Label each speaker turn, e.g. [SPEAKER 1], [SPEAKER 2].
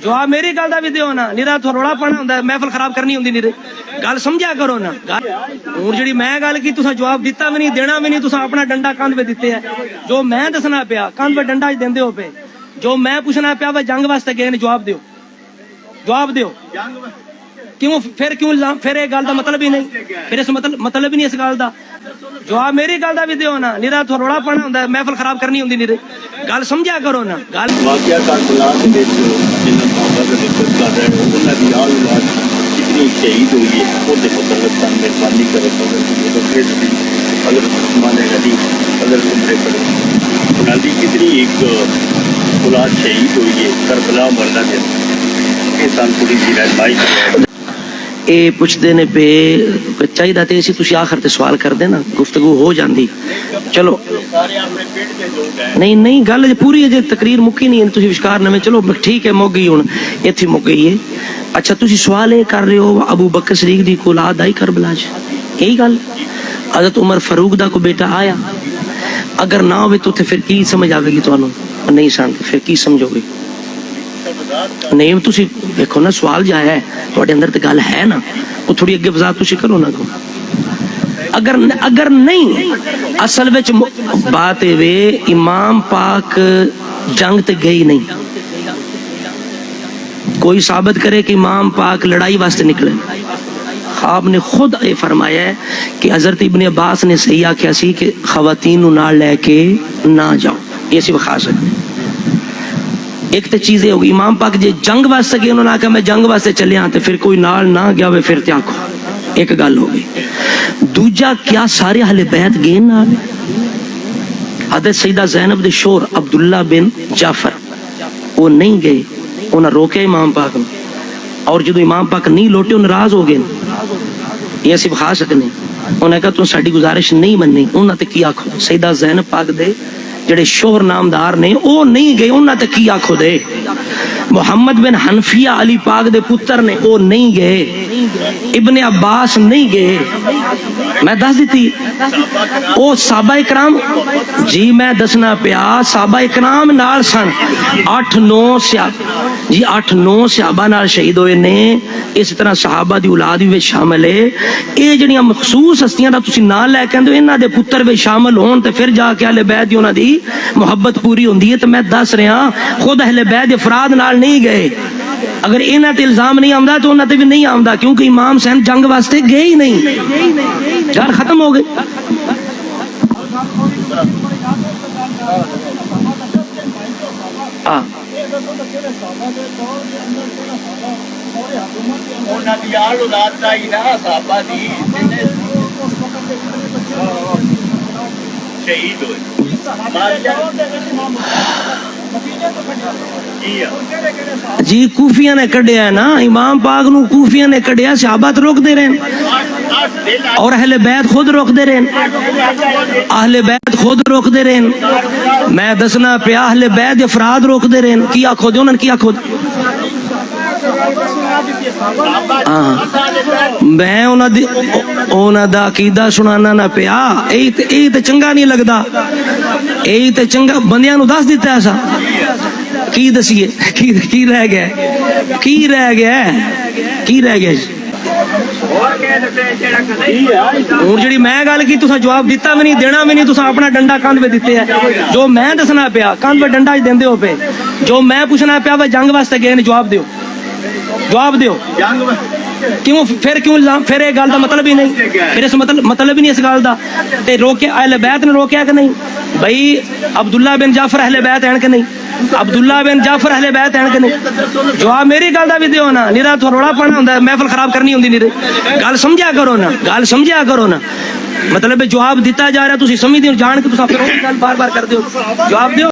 [SPEAKER 1] जवाब मेरी गल दा भी दिओ ना, निरा थोड़ा पढ़ना हुंदा, महफिल खराब करनी हुंदी निरे। गल समझा करो ना। हुण जिहड़ी मैं गल की तुसां जवाब दिता भी नहीं, देना भी नहीं, तुसां अपना डंडा कंध पे दिते है। जो मैं दसना पिया कंध पे डंडा देंदे हो पे, जो मैं पूछना पिया वे जंग वास्ते गए ने, जवाब दिओ, जवाब दिओ। क्यों फिर एक गल दा मतलब ही नहीं, फिर इस मतलब ही नहीं इस गल दा। जवाब मेरी गल दा भी दिओ ना, निरा थोड़ा पढ़ना हुंदा, महफिल खराब करनी हुंदी निरे। गल समझा करो ना। गल
[SPEAKER 2] वाकया कारबला के विच जिन्हां साहबा दा जिक्र कर रहे हैं उन्हां दी औलाद कितनी शहीद हुई है, उसके मुतल्लिक सन मेहरबानी करो तो फिर भी अगर उस्मान गनी अगर तुमरे पर उन्हां दी कितनी एक औलाद शहीद हुई है करबला मरना दे के सन थोड़ी सी रहनुमाई करें।
[SPEAKER 1] ये पुछते ने पे चाहिए तो इसी तुसी आखिर ते सवाल कर देना, गुफ्तगू हो जाती। चलो नहीं नहीं गल पूरी अजे तकरीर मुक्की नहीं, तुसी विशकार नवें चलो ठीक है मुक गई, हुण इत्थे मुक गई है। अच्छा तुसी सवाल ये कर रहे हो अबू बकर सदीक दी औलाद आई करबला च, यही गल। हज़रत उमर फारूक दा को बेटा आया, अगर ना हो तो फिर की समझ आवेगी तुहानू, नहीं सन फिर की समझोगे? नहीं तुसी देखो ना सवाल जो है तुहाडे अंदर तो गल है ना, वो थोड़ी अगे वजाहत तुसी करो ना। अगर नहीं असल विच बात है वे इमाम पाक जंग ते गई नहीं, कोई साबित करे कि इमाम पाक लड़ाई वास्ते निकले। ख्वाब ने खुद ये फरमाया है कि हजरत इब्ने अब्बास ने सही आख्या सी कि खवातीन नाल लैके ना जाओ, ये सिर्फ खास है। एक तो चीज़ होगी इमाम पाक जे जंग वास्ते गए, उन्होंने आखा मैं जंग वास्ते चले तो फिर कोई नाल ना गया वे फिर तो आखो, एक गल हो गई। दूजा क्या सारे अहले बैत गए नाल? हज़रत सईदा ज़ैनब दे शोर अब्दुल्ला बिन जाफर वो नहीं गए, उन्हें रोके इमाम पाक ने, और जो इमाम पाक नहीं लौटे नाराज हो गए। ये सिर्फ खा सकते नहीं, उन्हें कहा तुम साड़ी गुजारिश नहीं मननी, उन्हें तो की आखो सईदा ज़ैनब पाक दे जेडे शोहर नामदार ने वो नहीं गए, उन्हें तो की आखो दे। मुहम्मद बिन हनफिया अली पाक दे पुत्र ने वो नहीं गए, इब्ने अब्बास नहीं गए। मैं दस दी वो साहबा इकराम जी, मैं दसना पिया साहबा इकराम नाल सन 8-9 जी 8-9 सहाबा नाल शहीद होए ने। इस तरह सहाबा दी औलाद भी शामिल है। ये जड़ियां मखसूस हस्तियां दा तुसीं नाम लै के आंदे इन्हां दे पुत्तर भी शामिल होण ते फिर जाके अहले बैत दी उन्हां दी मुहब्बत पूरी हुंदी है। तो मैं दस रहा खुद अहले बैत दे अफराद नाल नहीं गए, अगर इन्हां ते इल्जाम नहीं आंदा तो उन्हां ते भी नहीं आंदा, क्योंकि इमाम हुसैन जंग वास्ते गए ही नहीं। गल खत्म हो गई। जी कूफिया ने कढ़िया ना, इमाम पाक नू कूफिया ने कढ़िया, सहाबा तो रोकते रहे और अहले बैत खुद रोकते रहे, अहले बैत खुद रोकते रहे। मैं दसना पिया अहले बैत अफराद रोकते रहे, की आखो दे उन्होंने, की आखो मैं उन्होंने दा अकीदा सुनाना ना पिया, यही तो चंगा नहीं लगता, यही तो चंगा बंदियां नू दस दिता ऐसा की दसीए की रह गया, की रह गया, की रह गया। हुण जिहड़ी मैं गल की तुसां जवाब दिता भी नहीं, देना भी नहीं, तुसां अपना डंडा कंध पे दिते है। जो मैं दसना पिया कंध पे डंडा देंदे हो पे, जो मैं पूछना पिया वे जंग वास्ते गए ने, जवाब दिओ, जवाब दिओ। फिर एक गल दा मतलब ही नहीं, फिर इस मतलब ही नहीं इस गल दा। ते रोके अहले बैत ने रोकया कि नहीं? भाई अब्दुल्ला बिन जाफर अहले बैत हैं कि नहीं? अब्दुल्ला बिन जाफर अहले बैत हैं कि नहीं? जवाब मेरी गल दा भी दिओ ना, निरा थोड़ा पढ़ना हुंदा, महफिल खराब करनी हुंदी निरे। गल समझा करो ना, गल समझा करो ना। मतलब जवाब दिता जा रहा तुसीं समझदे हो, जान के तुसीं फिर गल बार-बार करदे हो, जवाब दिओ।